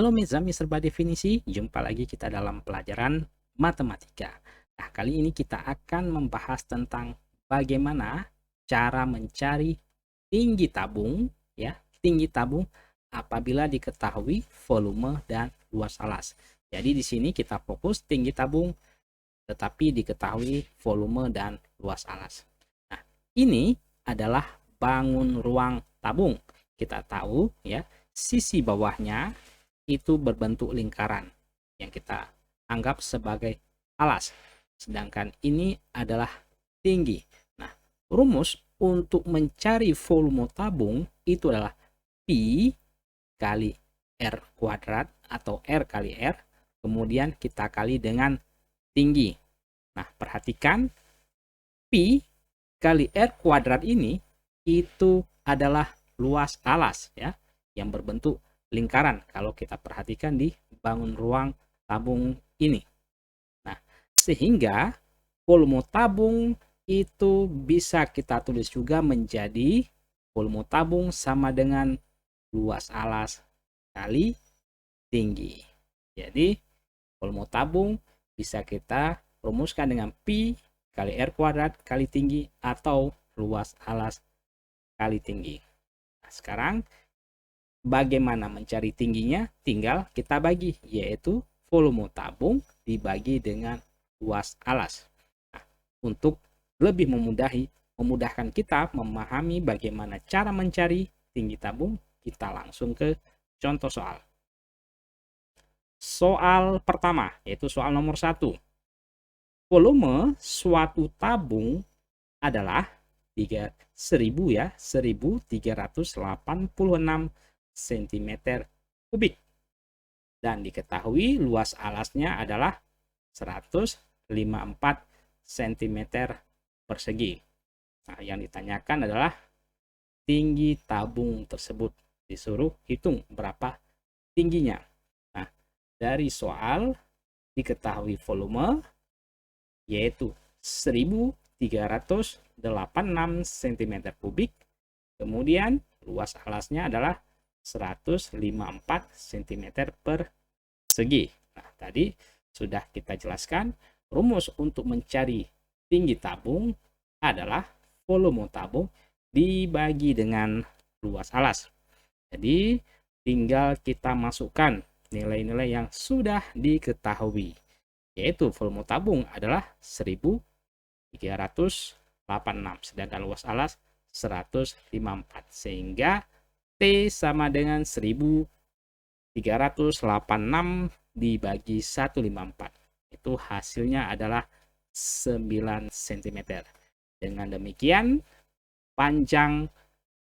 Halo Mezami serba definisi, jumpa lagi kita dalam pelajaran matematika. Nah, kali ini kita akan membahas tentang bagaimana cara mencari tinggi tabung, ya, tinggi tabung apabila diketahui volume dan luas alas. Jadi di sini kita fokus tinggi tabung tetapi diketahui volume dan luas alas. Nah, ini adalah bangun ruang tabung. Kita tahu ya, sisi bawahnya itu berbentuk lingkaran yang kita anggap sebagai alas. Sedangkan ini adalah tinggi. Nah, rumus untuk mencari volume tabung itu adalah Pi kali R kuadrat atau R kali R. Kemudian kita kali dengan tinggi. Nah, perhatikan Pi kali R kuadrat ini itu adalah luas alas ya, yang berbentuk lingkaran kalau kita perhatikan di bangun ruang tabung ini. Nah, sehingga volume tabung itu bisa kita tulis juga menjadi volume tabung sama dengan luas alas kali tinggi. Jadi, volume tabung bisa kita rumuskan dengan Pi kali R kuadrat kali tinggi atau luas alas kali tinggi. Nah, sekarang bagaimana mencari tingginya? Tinggal kita bagi, yaitu volume tabung dibagi dengan luas alas. Nah, untuk lebih memudahkan kita memahami bagaimana cara mencari tinggi tabung, kita langsung ke contoh soal. Soal pertama, yaitu soal nomor 1. Volume suatu tabung adalah 1386 cm kubik dan diketahui luas alasnya adalah 154 cm persegi. Nah, yang ditanyakan adalah tinggi tabung tersebut. Disuruh hitung berapa tingginya. Nah, dari soal diketahui volume yaitu 1386 cm kubik. Kemudian luas alasnya adalah 154 cm persegi. Nah, tadi sudah kita jelaskan rumus untuk mencari tinggi tabung adalah volume tabung dibagi dengan luas alas. Jadi tinggal kita masukkan nilai-nilai yang sudah diketahui, yaitu volume tabung adalah 1386 sedangkan luas alas 154, sehingga T sama dengan 1386 dibagi 154, itu hasilnya adalah 9 cm. Dengan demikian panjang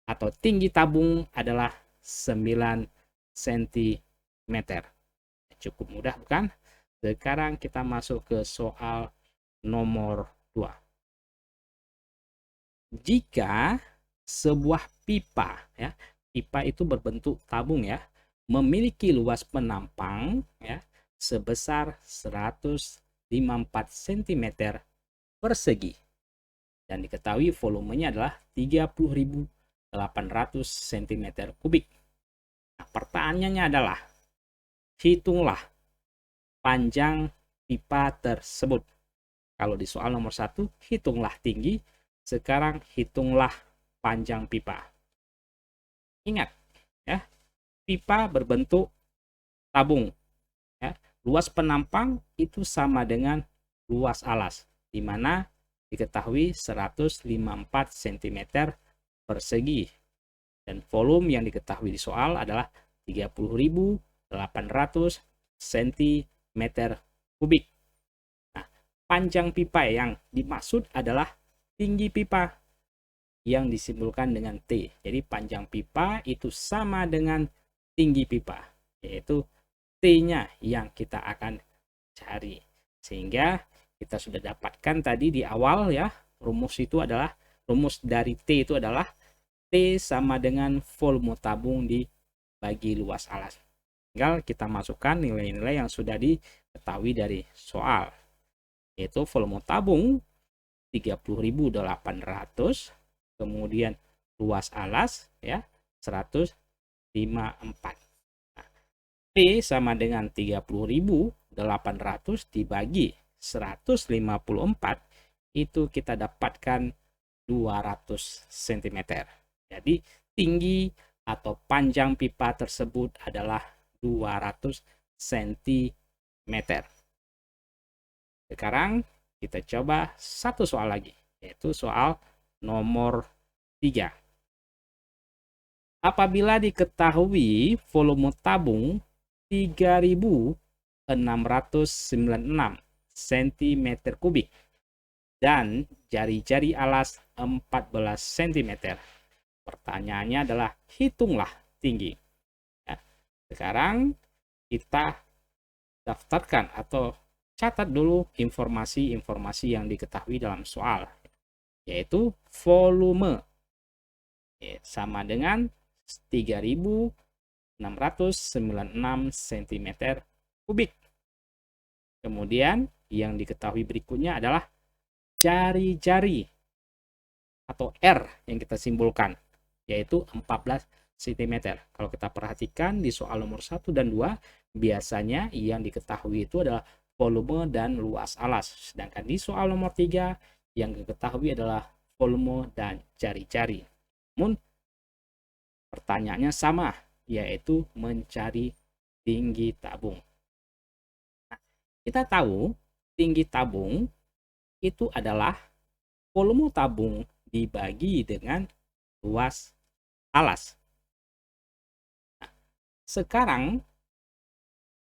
atau tinggi tabung adalah 9 cm. Cukup mudah bukan? Sekarang kita masuk ke soal nomor 2. Jika sebuah pipa ya, pipa itu berbentuk tabung ya, memiliki luas penampang ya sebesar 154 cm persegi dan diketahui volumenya adalah 30.800 cm kubik. Nah, pertanyaannya adalah hitunglah panjang pipa tersebut. Kalau di soal nomor 1 hitunglah tinggi, sekarang hitunglah panjang pipa. Ingat ya, pipa berbentuk tabung ya. Luas penampang itu sama dengan luas alas, di mana diketahui 154 cm persegi dan volume yang diketahui di soal adalah 30.800 cm kubik. Nah, panjang pipa yang dimaksud adalah tinggi pipa yang disimbolkan dengan T. Jadi panjang pipa itu sama dengan tinggi pipa, yaitu T-nya yang kita akan cari. Sehingga kita sudah dapatkan tadi di awal ya, rumus dari T itu adalah T sama dengan volume tabung dibagi luas alas. Tinggal kita masukkan nilai-nilai yang sudah diketahui dari soal, yaitu volume tabung 30.800, kemudian luas alas ya 154. Nah, P sama dengan 30.800 dibagi 154, itu kita dapatkan 200 cm. Jadi tinggi atau panjang pipa tersebut adalah 200 cm. Sekarang kita coba satu soal lagi, yaitu soal nomor 3. Apabila diketahui volume tabung 3.696 cm3 dan jari-jari alas 14 cm. Pertanyaannya adalah hitunglah tinggi. Ya. Sekarang kita daftarkan atau catat dulu informasi-informasi yang diketahui dalam soal, yaitu volume sama dengan 3.696 cm3. Kemudian yang diketahui berikutnya adalah jari-jari atau R yang kita simbolkan, yaitu 14 cm. Kalau kita perhatikan di soal nomor 1 dan 2, biasanya yang diketahui itu adalah volume dan luas alas. Sedangkan di soal nomor 3, yang diketahui adalah volume dan jari-jari. Namun pertanyaannya sama, yaitu mencari tinggi tabung. Nah, kita tahu tinggi tabung itu adalah volume tabung dibagi dengan luas alas. Nah, sekarang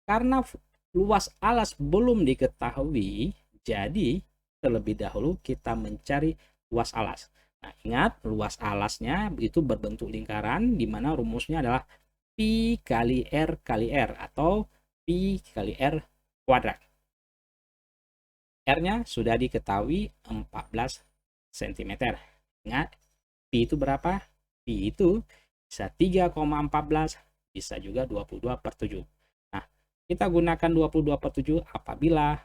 karena luas alas belum diketahui, jadi terlebih dahulu kita mencari luas alas. Nah, ingat luas alasnya itu berbentuk lingkaran, di mana rumusnya adalah Pi kali R kali R atau Pi kali R kuadrat. R-nya sudah diketahui 14 cm. Ingat, Pi itu berapa? Pi itu bisa 3,14, bisa juga 22/7. Nah, kita gunakan 22/7 apabila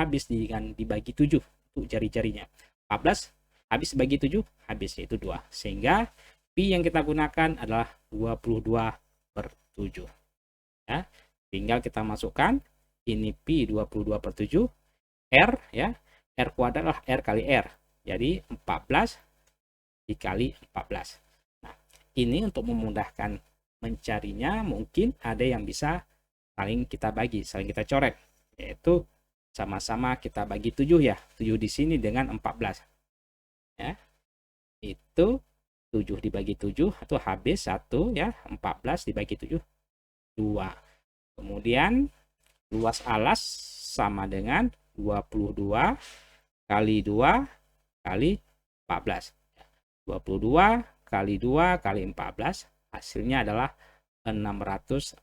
habis dibagi 7 untuk jari-jarinya. 14 habis bagi 7, habis yaitu 2. Sehingga Pi yang kita gunakan adalah 22/7. Ya, tinggal kita masukkan ini Pi 22/7, R ya, R kuadrat lah R kali R. Jadi 14 dikali 14. Nah, ini untuk memudahkan mencarinya, mungkin ada yang bisa saling kita bagi, saling kita coret, yaitu sama-sama kita bagi 7 ya. 7 di sini dengan 14. Ya. Itu 7 dibagi 7 atau habis 1 ya, 14 dibagi 7 2. Kemudian luas alas sama dengan 22 kali 2 kali 14. 22 kali 2 kali 14 hasilnya adalah 616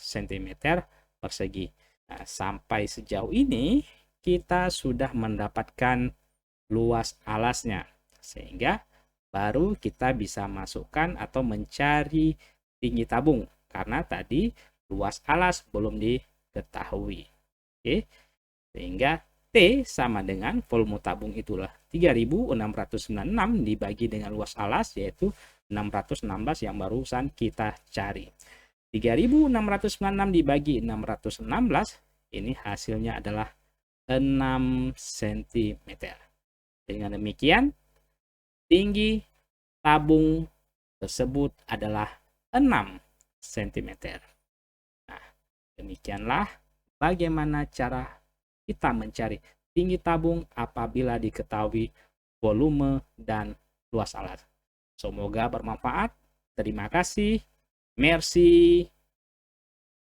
cm persegi. Nah, sampai sejauh ini kita sudah mendapatkan luas alasnya, sehingga baru kita bisa masukkan atau mencari tinggi tabung, karena tadi luas alas belum diketahui. Oke, sehingga T sama dengan volume tabung itulah 3.696 dibagi dengan luas alas, yaitu 616 yang barusan kita cari. 3.696 dibagi 616, ini hasilnya adalah 6 cm. Dengan demikian, tinggi tabung tersebut adalah 6 cm. Nah, demikianlah bagaimana cara kita mencari tinggi tabung apabila diketahui volume dan luas alas. Semoga bermanfaat. Terima kasih. Merci.